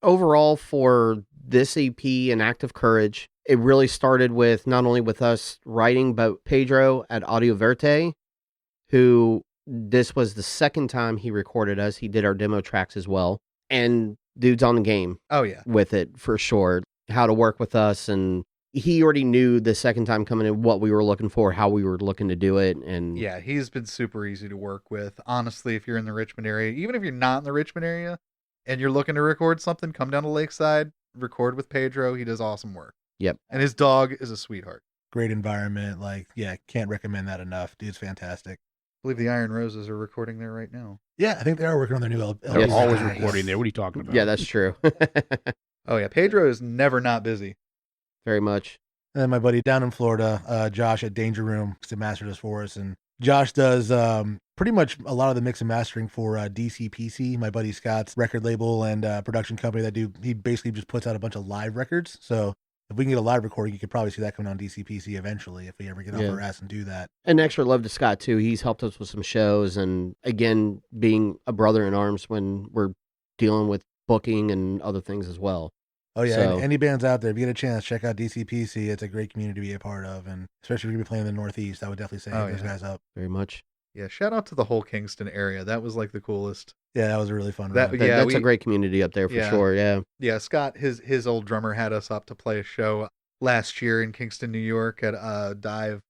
Overall, for this EP and Act of Courage, it really started with not only with us writing, but Pedro at Audio Verte, who this was the second time he recorded us. He did our demo tracks as well. And dude's on the game. Oh, yeah. With it, for sure. How to work with us. And he already knew the second time coming in what we were looking for, how we were looking to do it. And yeah, he's been super easy to work with. Honestly, if you're in the Richmond area, even if you're not in the Richmond area and you're looking to record something, come down to Lakeside, record with Pedro. He does awesome work. Yep. And his dog is a sweetheart. Great environment. Can't recommend that enough. Dude's fantastic. I believe the Iron Roses are recording there right now. Yeah, I think they are working on their new LP. They're always recording there. What are you talking about? Yeah, that's true. Oh, yeah. Pedro is never not busy. Very much. And then my buddy down in Florida, Josh at Danger Room, mastered us for us. And Josh does pretty much a lot of the mix and mastering for DCPC, my buddy Scott's record label and production company he basically just puts out a bunch of live records. So if we can get a live recording, you could probably see that coming on DCPC eventually if we ever get off our ass and do that. And extra love to Scott, too. He's helped us with some shows. And again, being a brother in arms when we're dealing with booking and other things as well. Oh, yeah. So, any bands out there, if you get a chance, check out DCPC. It's a great community to be a part of. And especially if you're going to be playing in the Northeast, I would definitely say hit those guys up. Very much. Yeah, shout out to the whole Kingston area. That was like the coolest. Yeah, that was a really fun run. That's a great community up there for sure, yeah. Yeah, Scott, his old drummer had us up to play a show last year in Kingston, New York at a dive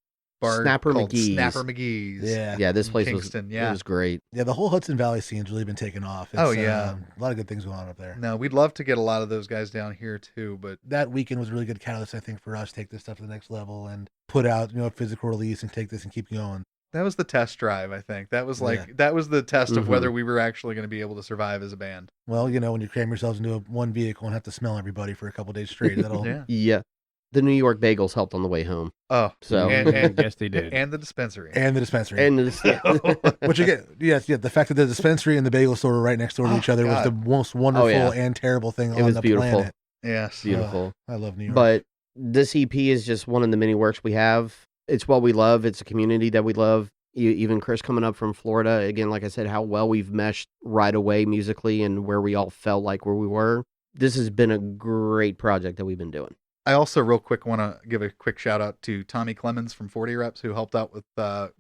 bar Snapper called McGee's. Snapper McGee's. Yeah, this place Kingston, it was great. Yeah, the whole Hudson Valley scene's really been taken off. It's, a lot of good things going on up there. No, we'd love to get a lot of those guys down here too, but that weekend was a really good catalyst, I think, for us to take this stuff to the next level and put out, a physical release and take this and keep going. That was the test drive, I think. That was that was the test of whether we were actually going to be able to survive as a band. Well, when you cram yourselves into one vehicle and have to smell everybody for a couple days straight, that'll yeah. The New York bagels helped on the way home. Oh, so and yes, they did. And the dispensary. Which again, the fact that the dispensary and the bagel store were right next door to each other was the most wonderful and terrible thing on the planet. Yes, beautiful. I love New York. But this EP is just one of the many works we have. It's what we love. It's a community that we love. Even Chris coming up from Florida, again, like I said, how well we've meshed right away musically and where we all felt like where we were. This has been a great project that we've been doing. I also real quick want to give a quick shout out to Tommy Clemens from 40 Reps who helped out with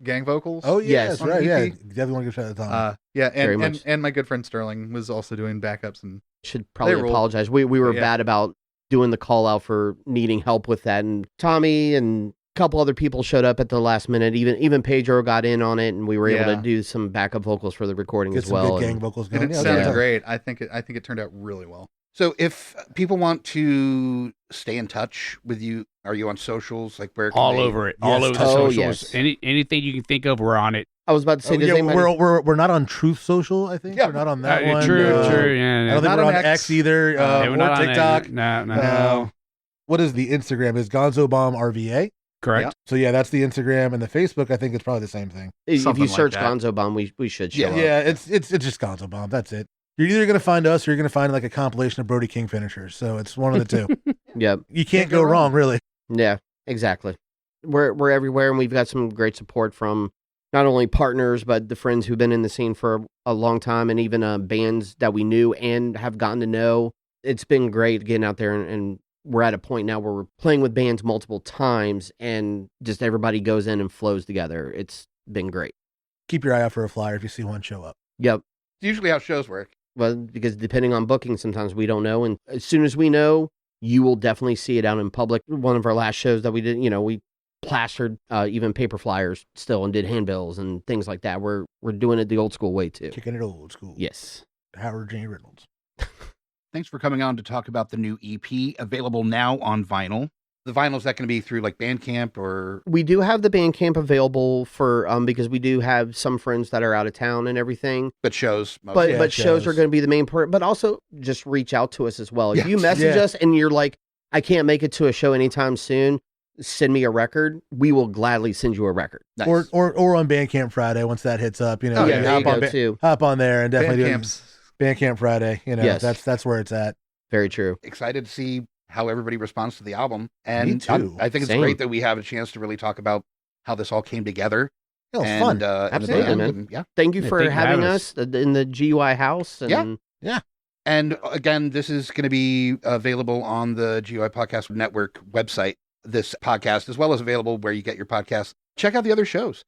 gang vocals. Oh, yeah, that's right. Yeah, definitely want to give a shout out to Tommy. And my good friend Sterling was also doing backups. And should probably apologize. We were bad about doing the call out for needing help with that. And Tommy and a couple other people showed up at the last minute. Even Pedro got in on it, and we were able to do some backup vocals for the recording as well. Good gang vocals going. And it sounds great. I think it turned out really well. So if people want to stay in touch with you, are you on socials? Like where? Can all over the socials. Yes. Anything you can think of, we're on it. I was about to say, we're not on Truth Social. I think we're not on that one. True. Yeah. I don't think we're on X either. We're not on TikTok. No. What is the Instagram? Is Gonzo Bomb RVA? Correct. So that's the Instagram, and the Facebook. I think it's probably the same thing. If you search Gonzo Bomb, we should show up. Yeah, it's just Gonzo Bomb. That's it. You're either going to find us or you're going to find like a compilation of Brody King finishers. So it's one of the two. Yep. You can't go wrong, really. Yeah, exactly. We're everywhere, and we've got some great support from not only partners, but the friends who've been in the scene for a long time, and even bands that we knew and have gotten to know. It's been great getting out there, and we're at a point now where we're playing with bands multiple times, and just everybody goes in and flows together. It's been great. Keep your eye out for a flyer if you see one show up. Yep. It's usually how shows work. Well, because depending on booking, sometimes we don't know. And as soon as we know, you will definitely see it out in public. One of our last shows that we did, we plastered even paper flyers still and did handbills and things like that. We're doing it the old school way too. Kicking it old school. Yes. Howard J. Reynolds. Thanks for coming on to talk about the new EP available now on vinyl. The vinyl, is that going to be through like Bandcamp or? We do have the Bandcamp available for because we do have some friends that are out of town and everything. But shows. But shows are going to be the main part. But also just reach out to us as well. If you message us and you're like, I can't make it to a show anytime soon, send me a record. We will gladly send you a record. Nice. Or on Bandcamp Friday once that hits up. Hop on there and definitely do Bandcamp Friday. That's where it's at. Very true. Excited to see how everybody responds to the album. And Me too. I think it's great that we have a chance to really talk about how this all came together. It was fun. Absolutely, man. And, Thank you for having us in the GUI house. And yeah. And again, this is going to be available on the GUI Podcast Network website, this podcast, as well as available where you get your podcasts. Check out the other shows.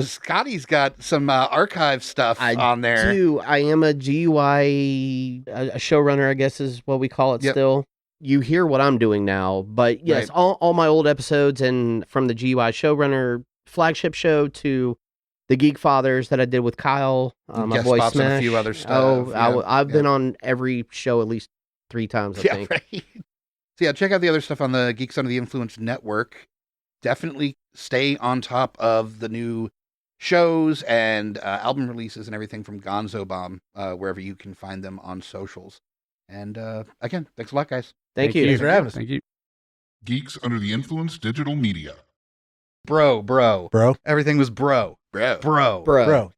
Scotty's got some archive stuff on there. I am a GUI a showrunner, I guess is what we call it still. You hear what I'm doing now, but yes, all my old episodes, and from the GUI showrunner flagship show to the Geek Fathers that I did with Kyle, my boy Smash, and a few other stuff. I've been on every show at least 3 times, I think. Right. So check out the other stuff on the Geeks Under the Influence Network. Definitely stay on top of the new shows and album releases and everything from Gonzo Bomb, wherever you can find them on socials. And again, thanks a lot, guys. Thank you. Thanks for having us. Thank you. Geeks Under the Influence Digital Media. Bro. Bro. Everything was bro. Bro. Bro.